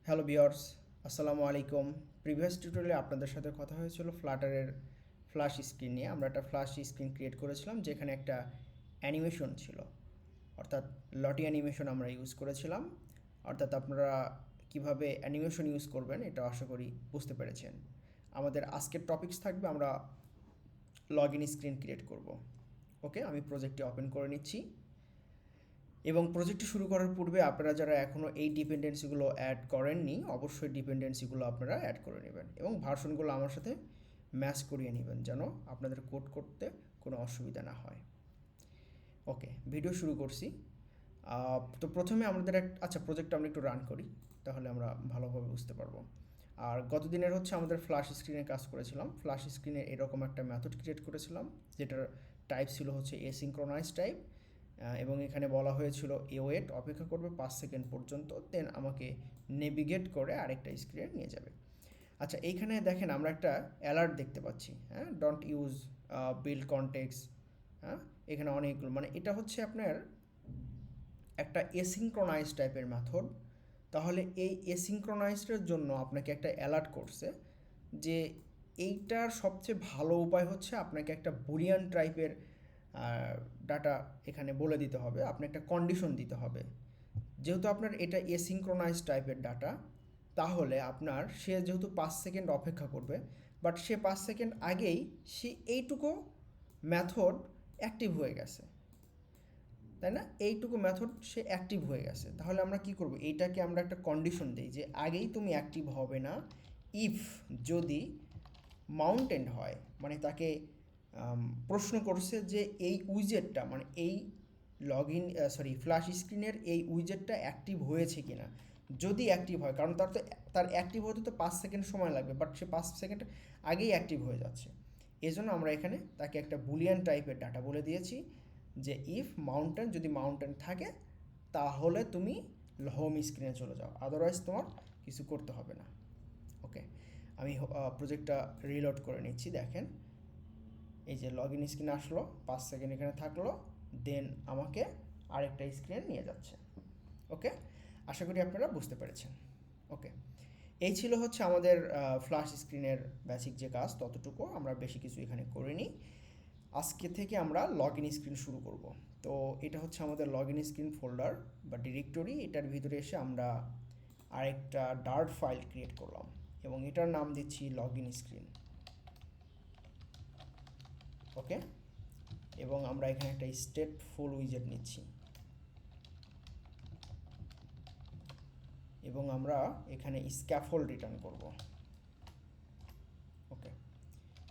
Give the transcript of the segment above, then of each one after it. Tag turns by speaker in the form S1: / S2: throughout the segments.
S1: Hello viewers, আসসালামু আলাইকুম। Previous টিউটোরিয়ালে আপনাদের সাথে কথা হয়েছিল ফ্লাটারের ফ্ল্যাশ স্ক্রিন নিয়ে। আমরা একটা ফ্ল্যাশ স্ক্রিন ক্রিয়েট করেছিলাম যেখানে একটা অ্যানিমেশন ছিল, অর্থাৎ লটি অ্যানিমেশন আমরা ইউজ করেছিলাম। অর্থাৎ আপনারা কিভাবে অ্যানিমেশন ইউজ করবেন এটা আশা করি বুঝতে পেরেছেন। আমাদের আজকের টপিকস থাকবে, আমরা লগ ইন স্ক্রিন ক্রিয়েট করব। ওকে, আমি প্রজেক্টটি ওপেন করে নিচ্ছি এবং প্রজেক্টটি শুরু করার পূর্বে আপনারা যারা এখনও এই ডিপেন্ডেন্সিগুলো অ্যাড করেননি, অবশ্যই ডিপেন্ডেন্সিগুলো আপনারা অ্যাড করে নেবেন এবং ভার্সনগুলো আমার সাথে ম্যাচ করিয়ে নেবেন যেন আপনাদের কোড করতে কোনো অসুবিধা না হয়। ওকে, ভিডিও শুরু করছি। তো প্রথমে আমাদের আচ্ছা, প্রজেক্টটা আমরা একটু রান করি, তাহলে আমরা ভালোভাবে বুঝতে পারবো। আর গত দিনের হচ্ছে আমাদের ফ্ল্যাশ স্ক্রিনে কাজ করেছিলাম। ফ্ল্যাশ স্ক্রিনে এরকম একটা মেথড ক্রিয়েট করেছিলাম যেটার টাইপ ছিল হচ্ছে এসিনক্রোনাইজ টাইপ, এবং এখানে বলা হয়েছিল ওয়েট অপেক্ষা করবে 5 সেকেন্ড পর্যন্ত, দেন আমাকে নেভিগেট করে আরেকটা স্ক্রিনে নিয়ে যাবে। আচ্ছা, এইখানে দেখেন আমরা একটা অ্যালার্ট দেখতে পাচ্ছি, হ্যাঁ, ডোন্ট ইউজ বিল্ড কনটেক্স। হ্যাঁ, এখানে অনেকগুলো, মানে এটা হচ্ছে আপনার একটা এসিনক্রোনাইজ টাইপের মেথড। তাহলে এই এসিনক্রোনাইজডের জন্য আপনাকে একটা অ্যালার্ট করছে যে এইটার সবচেয়ে ভালো উপায় হচ্ছে আপনাকে একটা বুলিয়ান টাইপের ডাটা এখানে বলে দিতে হবে, আপনি একটা কন্ডিশন দিতে হবে। যেহেতু আপনার এটা এসিনক্রোনাইজ টাইপের ডাটা, তাহলে আপনার সে যেহেতু 5 সেকেন্ড অপেক্ষা করবে, বাট সে 5 সেকেন্ড আগেই সে এইটুকু মেথড অ্যাক্টিভ হয়ে গেছে, তাই না? এইটুকু মেথড সে অ্যাক্টিভ হয়ে গেছে। তাহলে আমরা কি করব, এইটাকে আমরা একটা কন্ডিশন দিই যে আগেই তুমি অ্যাক্টিভ হবে না ইফ যদি মাউন্টেন হয়, মানে তাকে প্রশ্ন করছে যে এই উইজেটটা, মানে এই লগ ইন ফ্ল্যাশ স্ক্রিনের এই উইজেটটা অ্যাক্টিভ হয়েছে কি না। যদি অ্যাক্টিভ হয়, কারণ তার অ্যাক্টিভ হতে তো 5 সেকেন্ড সময় লাগবে, বাট সে 5 সেকেন্ড আগেই অ্যাক্টিভ হয়ে যাচ্ছে। এই জন্য আমরা এখানে তাকে একটা বুলিয়ান টাইপের ডাটা বলে দিয়েছি যে ইফ মাউন্টেন, যদি মাউন্টেন থাকে তাহলে তুমি হোম স্ক্রিনে চলে যাও, আদারওয়াইজ তোমার কিছু করতে হবে না। ওকে, আমি প্রজেক্টটা রিলোড করে নিচ্ছি। দেখেন এই যে লগ ইন স্ক্রিন আসলো, 5 সেকেন্ড এখানে থাকলো, দেন আমাকে আরেকটা স্ক্রিনে নিয়ে যাচ্ছে। ওকে, আশা করি আপনারা বুঝতে পেরেছেন। ওকে, এই ছিল হচ্ছে আমাদের ফ্ল্যাশ স্ক্রিনের বেসিক যে কাজ, ততটুকু, আমরা বেশি কিছু এখানে করিনি। আজকে থেকে আমরা লগ ইন স্ক্রিন শুরু করব। তো এটা হচ্ছে আমাদের লগ ইন স্ক্রিন ফোল্ডার বা ডিরেক্টরি। এটার ভিতরে এসে আমরা আরেকটা ডার্ট ফাইল ক্রিয়েট করলাম এবং এটার নাম দিচ্ছি লগ ইন স্ক্রিন। ওকে, এবং আমরা এখানে একটা স্টেটফুল উইজেট নিচ্ছি এবং আমরা এখানে স্ক্যাফোল্ড রিটার্ন করব। ওকে,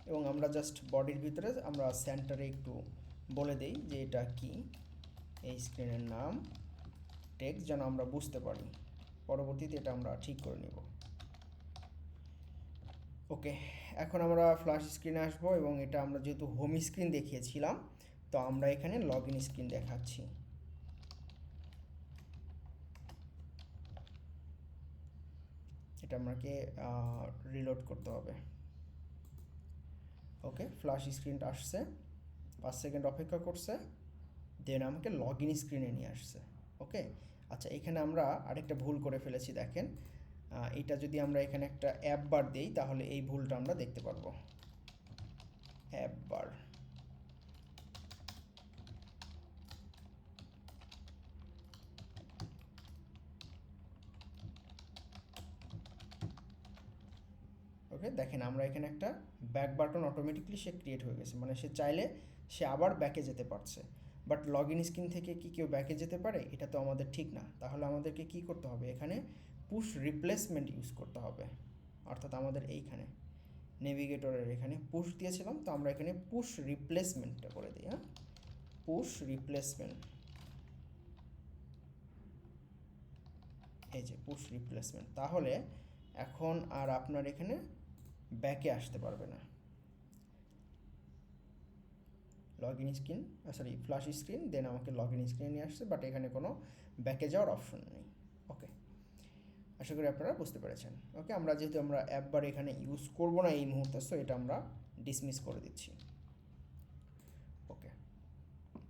S1: এবং আমরা জাস্ট বডির ভিতরে আমরা সেন্টারে একটু বলে দেই যে এটা কি, এই স্ক্রিনের নাম, টেক্সট যেন আমরা বুঝতে পারি। পরবর্তীতে এটা আমরা ঠিক করে নেব। ওকে, এখন আমরা ফ্ল্যাশ স্ক্রিনে আসবো এবং এটা আমরা যেহেতু হোম স্ক্রিন দেখিয়েছিলাম, তো আমরা এখানে লগ ইন স্ক্রিন দেখাচ্ছি। এটা আমাকে রিলোড করতে হবে। ওকে, ফ্ল্যাশ স্ক্রিনটা আসছে, 5 সেকেন্ড অপেক্ষা করছে, দেন আমাকে লগ ইন স্ক্রিনে নিয়ে আসছে। ওকে, আচ্ছা, এখানে আমরা আরেকটা ভুল করে ফেলেছি। দেখেন এটা যদি আমরা এখানে একটা অ্যাপ বার দিই তাহলে এই ভুলটা আমরা দেখতে পারবো। অ্যাপ বার, ওকে, দেখেন আমরা এখানে একটা ব্যাক বাটন অটোমেটিকলি সে ক্রিয়েট হয়ে গেছে, মানে সে চাইলে সে আবার ব্যাকে যেতে পারছে। বাট লগ ইন স্ক্রিন থেকে কি কেউ ব্যাকে যেতে পারে? এটা তো আমাদের ঠিক না। তাহলে আমাদেরকে কি করতে হবে, এখানে পুশ রিপ্লেসমেন্ট ইউজ করতে হবে। অর্থাৎ আমাদের এইখানে নেভিগেটরের এখানে পুশ দিয়েছিলাম, তো আমরা এখানে পুশ রিপ্লেসমেন্টটা করে দিই। হ্যাঁ, পুশ রিপ্লেসমেন্ট, এই যে পুশ রিপ্লেসমেন্ট। তাহলে এখন আর আপনার এখানে ব্যাকে আসতে পারবে না। Log in screen, flash screen, then আমাকে লগ ইন স্ক্রিনে নিয়ে আসছে, বাট এখানে কোনো ব্যাকে যাওয়ার অপশন নেই। ওকে, আশা করি আপনারা বুঝতে পেরেছেন। ওকে, আমরা যেহেতু আমরা অ্যাপ বার এখানে ইউজ করব না এই মুহূর্তে, সো এটা আমরা ডিসমিস করে দিচ্ছি। ওকে,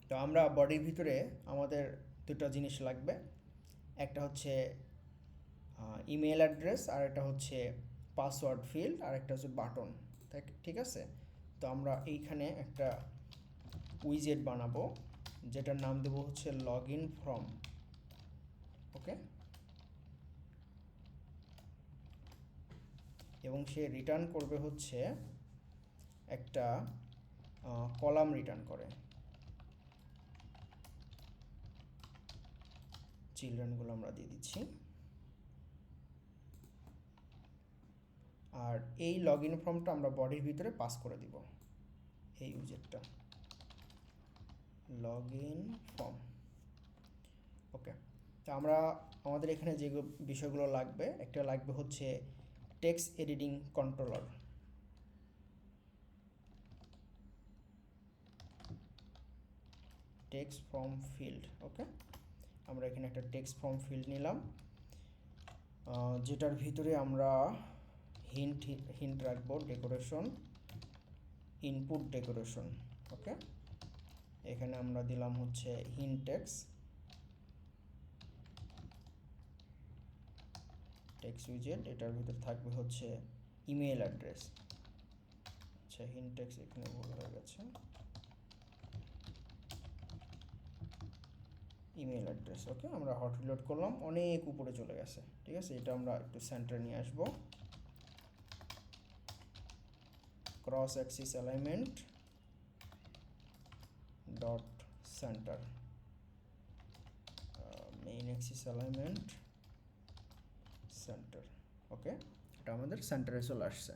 S1: তো আমরা বডির ভিতরে আমাদের দুটো জিনিস লাগবে। একটা হচ্ছে ইমেল অ্যাড্রেস, আর একটা হচ্ছে পাসওয়ার্ড ফিল্ড, আর একটা হচ্ছে বাটন। ঠিক আছে, তো আমরা এইখানে একটা উইজেট বানাবো যেটার নাম দেবো হচ্ছে লগ ইন ফ্রম। ওকে, এবং সে রিটার্ন করবে হচ্ছে একটা কলাম রিটার্ন করে, চিলড্রেনগুলো আমরা দিয়ে দিচ্ছি। আর এই লগ ইন ফর্মটা আমরা বডির ভিতরে পাস করে দিব, এই উইজেটটা লগ ইন ফর্ম। ওকে, তো আমরা আমাদের এখানে যে বিষয়গুলো লাগবে, একটা লাগবে হচ্ছে text editing controller. Text form field. Okay, আমরা এখানে একটা টেক্সট ফর্ম ফিল্ড নিলাম, যেটার ভিতরে আমরা হিন্ট রাখবো ডেকোরেশন, ইনপুট ডেকোরেশন। ওকে, এখানে আমরা দিলাম হচ্ছে হিন্ট টেক্সট উইজেট, এটার ভিতর থাকবে হচ্ছে ইমেল অ্যাড্রেস। আচ্ছা, হিন্ট টেক্সট এখানে ভুল হয়ে গেছে, ইমেল অ্যাড্রেস। ওকে, আমরা হট রিলোড করলাম, অনেক উপরে চলে গেছে। ঠিক আছে, এটা আমরা একটু সেন্টারে নিয়ে আসবো, cross axis alignment dot centre, main axis alignment centre. Okay, এটা আমাদের সেন্টারে চলে আসছে।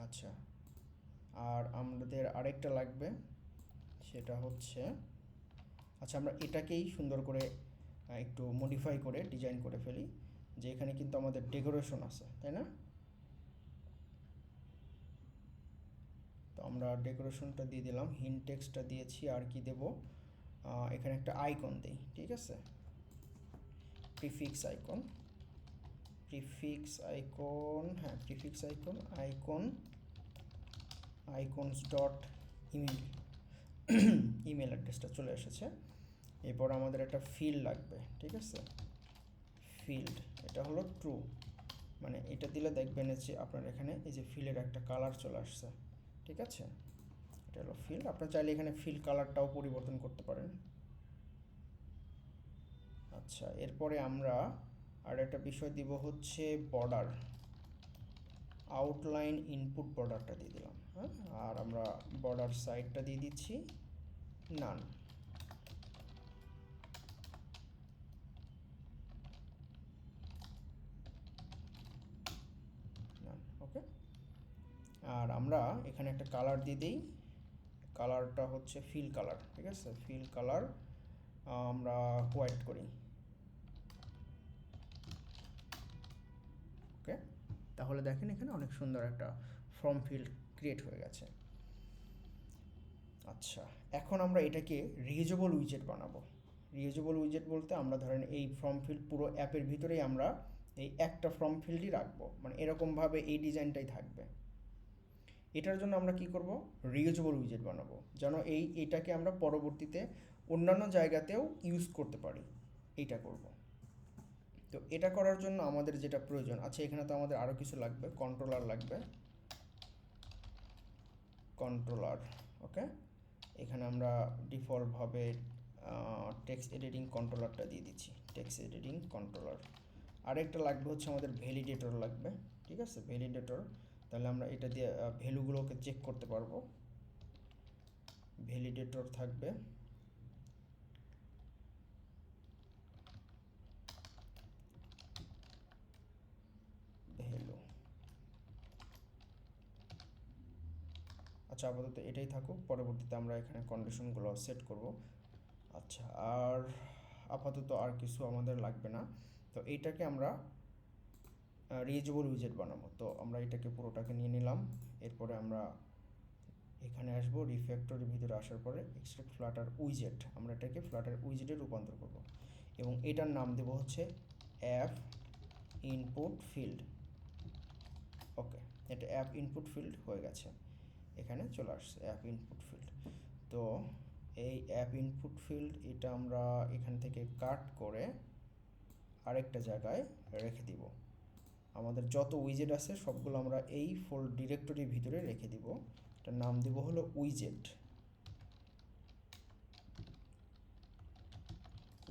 S1: আচ্ছা, আর আমাদের আরেকটা লাগবে, সেটা হচ্ছে, আচ্ছা আমরা এটাকেই সুন্দর করে একটু মডিফাই করে ডিজাইন করে ফেলি, যে এখানে কিন্তু আমাদের ডেকোরেশন আছে, তাই না? তো আমরা ডেকোরেশনটা দিয়ে দিলাম, হিন্ট টেক্সটটা দিয়েছি, আর কি দেব, এখানে একটা আইকন দেই। ঠিক আছে, প্রিফিক্স আইকন, হ্যাঁ prefix icon, icons dot email, email অ্যাড্রেসটা চলে এসেছে। এরপর আমাদের একটা ফিল্ড লাগবে। ঠিক আছে, ফিল্ড, এটা হলো ট্রু, মানে এটা দিলে দেখবেন যে আপনার এখানে এই যে ফিল্ডের একটা কালার চলে আসছে। ঠিক আছে, এটা হলো ফিল্ড। আপনারা চাইলে এখানে ফিল্ড কালারটাও পরিবর্তন করতে পারেন। আচ্ছা, এরপরে আমরা আর একটা বিষয় দিব হচ্ছে বর্ডার, আউটলাইন ইনপুট বর্ডারটা দিয়ে দিলাম। হ্যাঁ, আর আমরা বর্ডার সাইডটা দিয়ে দিচ্ছি নান। ওকে, আর আমরা এখানে একটা কালার দিয়ে দিই, কালারটা হচ্ছে ফিল কালার। ঠিক আছে, ফিল কালার আমরা হোয়াইট করি। ওকে, তাহলে দেখেন এখানে অনেক সুন্দর একটা ফর্ম ফিল্ড ক্রিয়েট হয়ে গেছে। আচ্ছা, এখন আমরা এটাকে রিউজেবল উইজেট বানাবো। রিউজেবল উইজেট বলতে আমরা ধরেন এই ফর্ম ফিল্ড পুরো অ্যাপের ভিতরেই আমরা এই একটা ফর্ম ফিল্ডই রাখবো, মানে এরকমভাবে এই ডিজাইনটাই থাকবে। এটার জন্য আমরা কি করব, রিউজেবল উইজেট বানাবো, যেন এটাকে আমরা পরবর্তীতে অন্যান্য জায়গাতেও ইউজ করতে পারি, এইটা করব। তো এটা করার জন্য আমাদের যেটা প্রয়োজন আছে, এখানে তো আমাদের আরও কিছু লাগবে, কন্ট্রোলার লাগবে, কন্ট্রোলার। ওকে, এখানে আমরা ডিফল্টভাবে টেক্সট এডিটিং কন্ট্রোলারটা দিয়ে দিচ্ছি, টেক্সট এডিটিং কন্ট্রোলার। আরেকটা লাগবে হচ্ছে আমাদের ভ্যালিডেটর লাগবে। ঠিক আছে, ভ্যালিডেটর, তাহলে আমরা এটা দিয়ে ভ্যালুগুলোকে চেক করতে পারবো। ভ্যালিডেটর থাকবে, ভ্যালু। আচ্ছা, আপাতত এটাই থাকুক, পরবর্তীতে আমরা এখানে কন্ডিশনগুলো সেট করব। আচ্ছা, আর আপাতত আর কিছু আমাদের লাগবে না। তো এইটাকে আমরা রিউজেবল উইজেট বানাবো, তো আমরা এটাকে পুরোটাকে নিয়ে নিলাম। এরপরে আমরা এখানে আসবো, রিফ্যাক্টরের ভিতরে আসার পরে এক্সট্রাক্ট ফ্লাটার উইজেট, আমরা এটাকে ফ্লাটার উইজেটে রূপান্তর করব, এবং এটার নাম দেব হচ্ছে অ্যাপ ইনপুট ফিল্ড। ওকে, এটা অ্যাপ ইনপুট ফিল্ড হয়ে গেছে, এখানে চলে আসছে অ্যাপ ইনপুট ফিল্ড। তো এই অ্যাপ ইনপুট ফিল্ড এটা আমরা এখান থেকে কাট করে আরেকটা জায়গায় রেখে দিব। আমাদের যত উইজেট আছে সবগুলো আমরা এই ডিরেক্টরির ভিতরে রেখে দিব। এটার নাম দিব হলো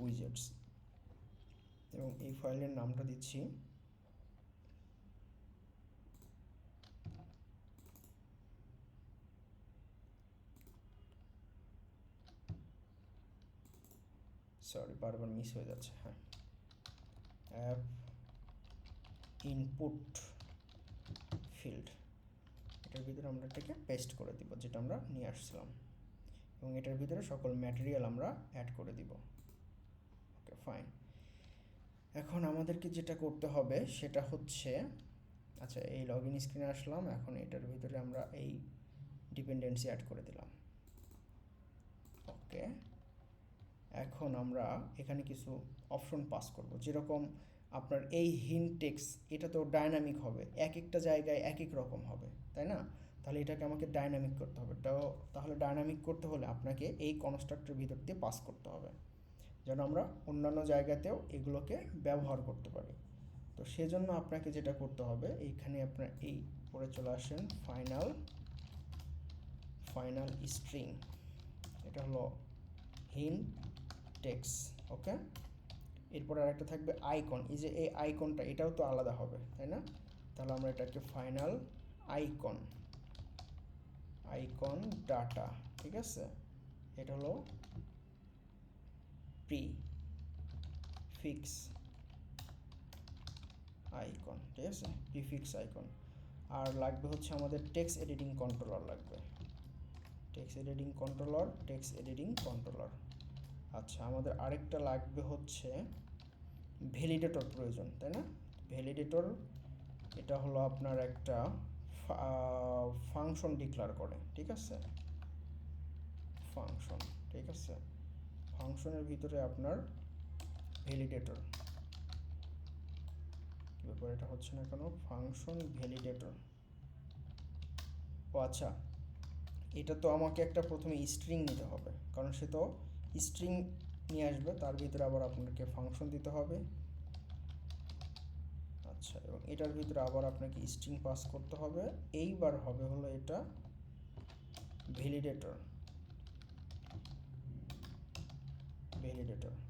S1: উইজেটস এবং এই ফাইলের নামটা দিচ্ছি বারবার মিস হয়ে যাচ্ছে। হ্যাঁ, অ্যাপ ইনপুট ফিল্ড, এটার ভিতরে আমরা এটাকে পেস্ট করে দিব যেটা আমরা নিয়ে আসছিলাম, এবং এটার ভিতরে সকল ম্যাটেরিয়াল আমরা অ্যাড করে দিব। ওকে, ফাইন। এখন আমাদেরকে যেটা করতে হবে সেটা হচ্ছে, আচ্ছা এই লগ ইন স্ক্রিনে আসলাম, এখন এটার ভিতরে আমরা এই ডিপেন্ডেন্সি অ্যাড করে দিলাম। ওকে, এখন আমরা এখানে কিছু অপশন পাস করব, যেরকম আপনার এই হিন্ট টেক্সট, এটা তো ডাইনামিক হবে, এক একটা জায়গায় এক এক রকম হবে, তাই না? তাহলে এটাকে আমাকে ডাইনামিক করতে হবে। তাহলে ডাইনামিক করতে হলে আপনাকে এই কনস্ট্রাক্টর ভিতর দিয়ে পাস করতে হবে, যেন আমরা অন্যান্য জায়গাতেও এগুলোকে ব্যবহার করতে পারি। তো সেজন্য আপনাকে যেটা করতে হবে, এইখানে আপনার এই পরে চলে আসেন ফাইনাল স্ট্রিং, এটা হলো হিন্ট টেক্সট। ওকে, এরপর আরেকটা থাকবে আইকন, এই যে এই আইকনটা এটাও তো আলাদা হবে, তাই না? তাহলে আমরা এটাকে ফাইনাল আইকন ডাটা, ঠিক আছে? এটা হলো প্রিফিক্স আইকন, ঠিক আছে? Prefix icon. আর লাগবে হচ্ছে আমাদের টেক্সট এডিটিং কন্ট্রোলার লাগবে, টেক্সট এডিটিং কন্ট্রোলার। আচ্ছা, আমাদের আরেকটা লাগবে হচ্ছে ভ্যালিডেটর প্রয়োজন, তাই না? ভ্যালিডেটর, এটা হলো আপনার একটা ফাংশন ডিক্লেয়ার করে, ঠিক আছে? ফাংশন, ঠিক আছে? ফাংশনের ভিতরে আপনার ভ্যালিডেটর, কী ব্যাপার এটা হচ্ছে না কেন? Function validator. ও আচ্ছা, এটা তো আমাকে একটা প্রথমে স্ট্রিং নিতে হবে, কারণ সে তো স্ট্রিং নিয়ে আসবে, তার ভিতরে আবার আপনাকে ফাংশন দিতে হবে। আচ্ছা, এবং এটার ভিতরে আবার আপনাকে স্ট্রিং পাস করতে হবে। এইবার হবে হলো এটা ভ্যালিডেটর।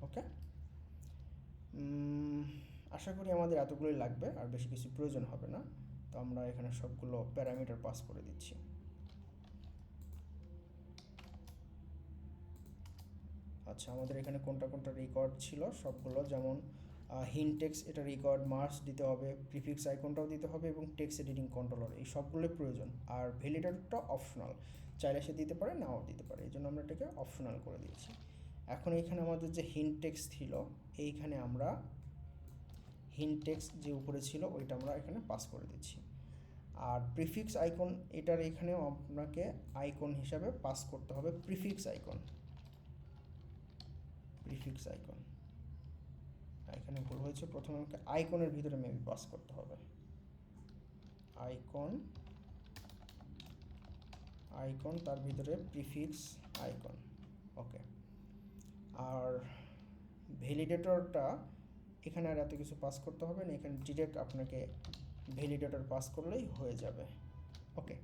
S1: ওকে, আশা করি আমাদের এতগুলোই লাগবে, আর বেশি কিছু প্রয়োজন হবে না। তো আমরা এখানে সবগুলো প্যারামিটার পাস করে দিচ্ছি। আচ্ছা, আমাদের এখানে কোনটা রেকর্ড ছিল সবগুলো, যেমন হিন্ট টেক্সট, এটা রেকর্ড মার্কস দিতে হবে, প্রিফিক্স আইকনটাও দিতে হবে, এবং টেক্সট এডিটিং কন্ট্রোলার, এই সবগুলোই প্রয়োজন। আর ভ্যালিডেটরটা অপশনাল, চাইলে সে দিতে পারে, নাও দিতে পারে, এই জন্য আমরা এটাকে অপশনাল করে দিয়েছি। এখন এইখানে আমাদের যে হিন্ট টেক্সট ছিল, এইখানে আমরা হিন্ট টেক্সট যে উপরে ছিল ওইটা আমরা এখানে পাস করে দিচ্ছি। আর প্রিফিক্স আইকন, এটার এখানেও আপনাকে আইকন হিসাবে পাস করতে হবে প্রিফিক্স আইকন। এখানে ভুল হয়েছে, প্রথমে আমাকে আইকনের ভিতরে মেবি পাস করতে হবে। আইকন তার ভিতরে প্রিফিক্স আইকন। ওকে, আর ভ্যালিডেটরটা এখানে আর এত কিছু পাস করতে হবে না, এখানে ডিরেক্ট আপনাকে ভ্যালিডেটর পাস করলেই হয়ে যাবে। ওকে,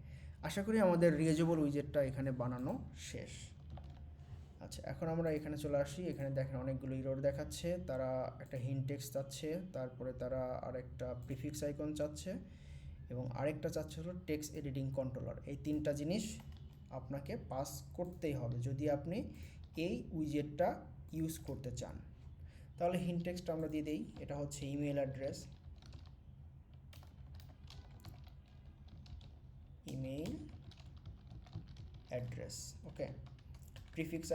S1: আশা করি আমাদের রিউজেবল উইজেটটা এখানে বানানো শেষ। আচ্ছা, এখন আমরা এখানে চলে আসি। এখানে দেখেন অনেকগুলো ইরর দেখাচ্ছে, তারা একটা হিন্ট টেক্সট চাচ্ছে, তারপরে তারা আরেকটা প্রিফিক্স আইকন চাচ্ছে, এবং আরেকটা চাচ্ছে হলো টেক্সট এডিটিং কন্ট্রোলার। এই তিনটা জিনিস আপনাকে পাস করতেই হবে যদি আপনি এই উইজেটটা ইউজ করতে চান। তাহলে হিন্ট টেক্সট আমরা দিয়ে দিই, এটা হচ্ছে ইমেল অ্যাড্রেস, ওকে। প্রিফিক্স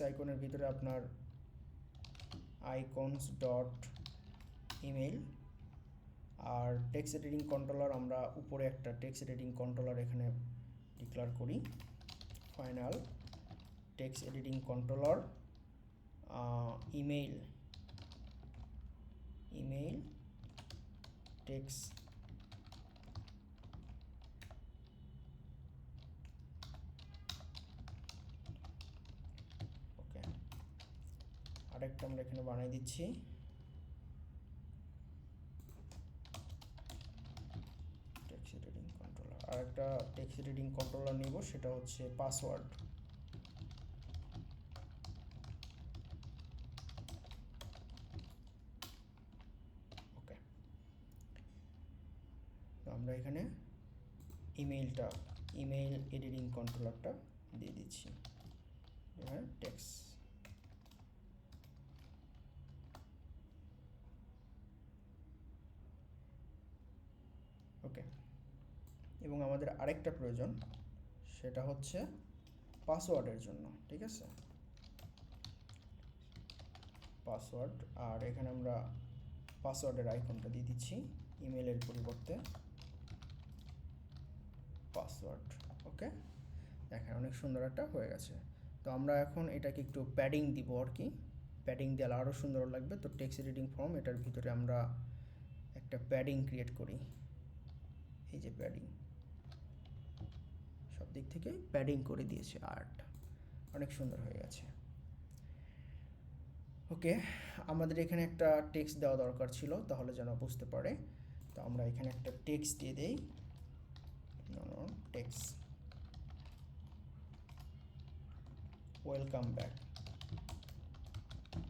S1: আইকনের ভিতরে আপনার আইকনস ডট ইমেল, আর টেক্সট এডিটিং কন্ট্রোলার আমরা উপরে একটা টেক্সট এডিটিং কন্ট্রোলার এখানে ডিক্লেয়ার করি, final text editing controller email text আরেকটা আমরা এখানে বানিয়ে দিচ্ছি। টেক্সট এডিটিং কন্ট্রোলার, আরেকটা টেক্সট এডিটিং কন্ট্রোলার নিব, সেটা হচ্ছে পাসওয়ার্ড। ওকে, তো আমরা এখানে ইমেইল এডিটিং কন্ট্রোলারটা দিয়ে দিচ্ছি, এখানে টেক্সট। ওকে, এবং আমাদের আরেকটা প্রয়োজন, সেটা হচ্ছে পাসওয়ার্ডের জন্য, ঠিক আছে, পাসওয়ার্ড। আর এখানে আমরা পাসওয়ার্ডের আইকনটা দিয়ে দিচ্ছি ইমেলের পরিবর্তে পাসওয়ার্ড। ওকে, দেখেন অনেক সুন্দর একটা হয়ে গেছে। তো আমরা এখন এটাকে একটু প্যাডিং দিব আর কি, প্যাডিং দিলে আরও সুন্দর লাগবে। তো টেক্সট এডিটিং ফর্ম, এটার ভিতরে আমরা একটা প্যাডিং ক্রিয়েট করি। এই যে প্যাডিং, সব দিক থেকে প্যাডিং করে দিয়েছে, আর্ট অনেক সুন্দর হয়ে গেছে। ওকে, আমাদের এখানে একটা টেক্সট দেওয়া দরকার ছিল, তাহলে যেন বুঝতে পারে। তো আমরা এখানে একটা টেক্সট দিয়ে দেই, text welcome back,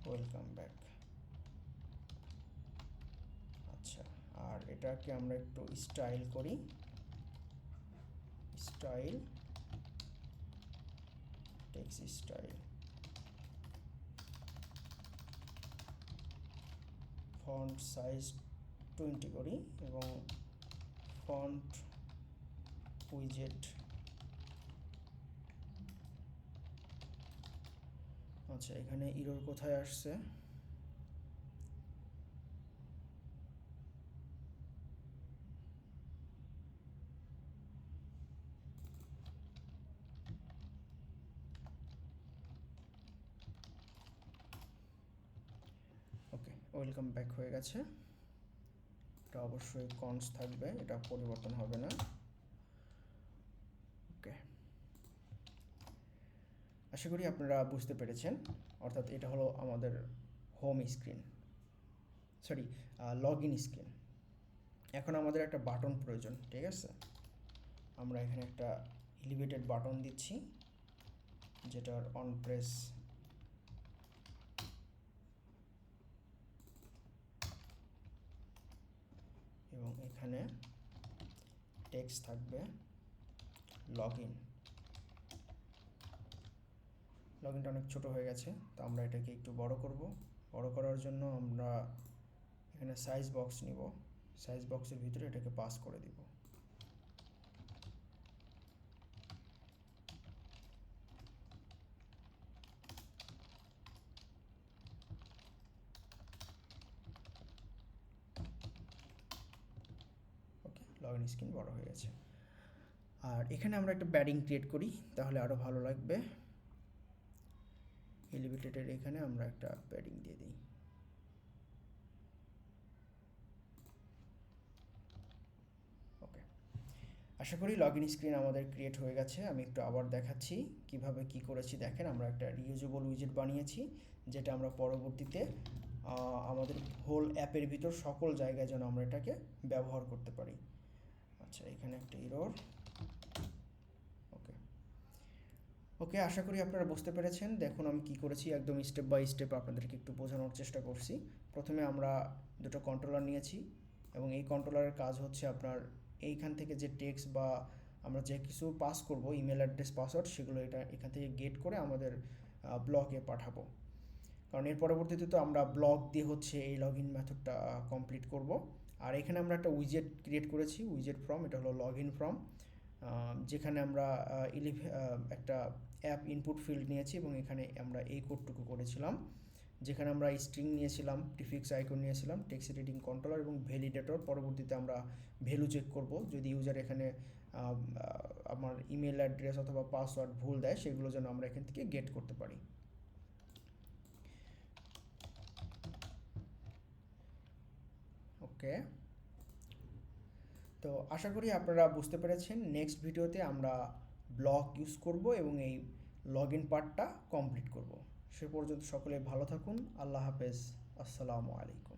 S1: welcome back. আচ্ছা, আর এটাকে আমরা একটু স্টাইল করি, style, text style, font size 20 করি, এবং ফন্ট উইজেট, আচ্ছা এখানে ইরর কোথায় আসছে, ওকে ওয়েলকাম ব্যাক হয়ে গেছে। এটা অবশ্যই কনস থাকবে, এটা পরিবর্তন হবে না। ওকে, আশা করি আপনারা বুঝতে পেরেছেন। অর্থাৎ এটা হলো আমাদের home screen, sorry log in screen. এখন আমাদের একটা বাটন প্রয়োজন, ঠিক আছে। আমরা এখানে একটা এলিভেটেড বাটন দিচ্ছি, যেটার অন প্রেস, এবং এখানে টেক্সট থাকবে লগ ইন। লগ ইনটা অনেক ছোটো হয়ে গেছে, তো আমরা এটাকে একটু বড় করব। বড় করার জন্য আমরা এখানে সাইজ বক্স নিব, সাইজ বক্সের ভিতরে এটাকে পাস করে দিব। ওকে, লগ ইন স্ক্রিন বড় হয়ে গেছে। আর এখানে আমরা একটা প্যাডিং ক্রিয়েট করি, তাহলে আরও ভালো লাগবে। এলিভেটেডের এখানে আমরা একটা প্যাডিং দিয়ে দিই। ওকে, আশা করি লগ ইন স্ক্রিন আমাদের ক্রিয়েট হয়ে গেছে। আমি একটু আবার দেখাচ্ছি কিভাবে কি করেছি। দেখেন, আমরা একটা রিউজেবল উইজেট বানিয়েছি, যেটা আমরা পরবর্তীতে আমাদের হোল অ্যাপের ভিতর সকল জায়গায় যেন আমরা এটাকে ব্যবহার করতে পারি। আচ্ছা, এখানে একটা ইরর। ওকে ওকে, আশা করি আপনারা বুঝতে পেরেছেন। দেখুন আমি কি করেছি, একদম স্টেপ বাই স্টেপ আপনাদেরকে একটু বোঝানোর চেষ্টা করছি। প্রথমে আমরা দুটো কন্ট্রোলার নিয়েছি, এবং এই কন্ট্রোলারের কাজ হচ্ছে আপনার এইখান থেকে যে টেক্সট বা আমরা যে কিছু পাস করব, ইমেল অ্যাড্রেস, পাসওয়ার্ড, সেগুলো এখান থেকে গেট করে আমাদের ব্লগে পাঠাবো। কারণ এর পরবর্তীতে তো আমরা ব্লগ দিয়ে হচ্ছে এই লগ ইন মেথডটা কমপ্লিট করব। আর এখানে আমরা একটা উইজেট ক্রিয়েট করেছি, উইজেট ফর্ম, এটা হলো লগ ইন ফর্ম, যেখানে আমরা একটা অ্যাপ ইনপুট ফিল্ড নিয়েছি, এবং এখানে আমরা এই কোডটুকু করেছিলাম, যেখানে আমরা স্ট্রিং নিয়েছিলাম, প্রিফিক্স আইকন নিয়েছিলাম, টেক্সট এডিটিং কন্ট্রোলার এবং ভ্যালিডেটর। পরবর্তীতে আমরা ভ্যালু চেক করব, যদি ইউজার এখানে আমার ইমেল অ্যাড্রেস অথবা পাসওয়ার্ড ভুল দেয়, সেগুলো যেন আমরা এখান থেকে গেট করতে পারি। ওকে, তো আশা করি আপনারা বুঝতে পেরেছেন। নেক্সট ভিডিওতে আমরা ব্লক ইউজ করব এবং এই লগ ইন পার্টটা কমপ্লিট করব। সে পর্যন্ত সকলে ভালো থাকুন। আল্লাহ হাফেজ। আসসালামু আলাইকুম।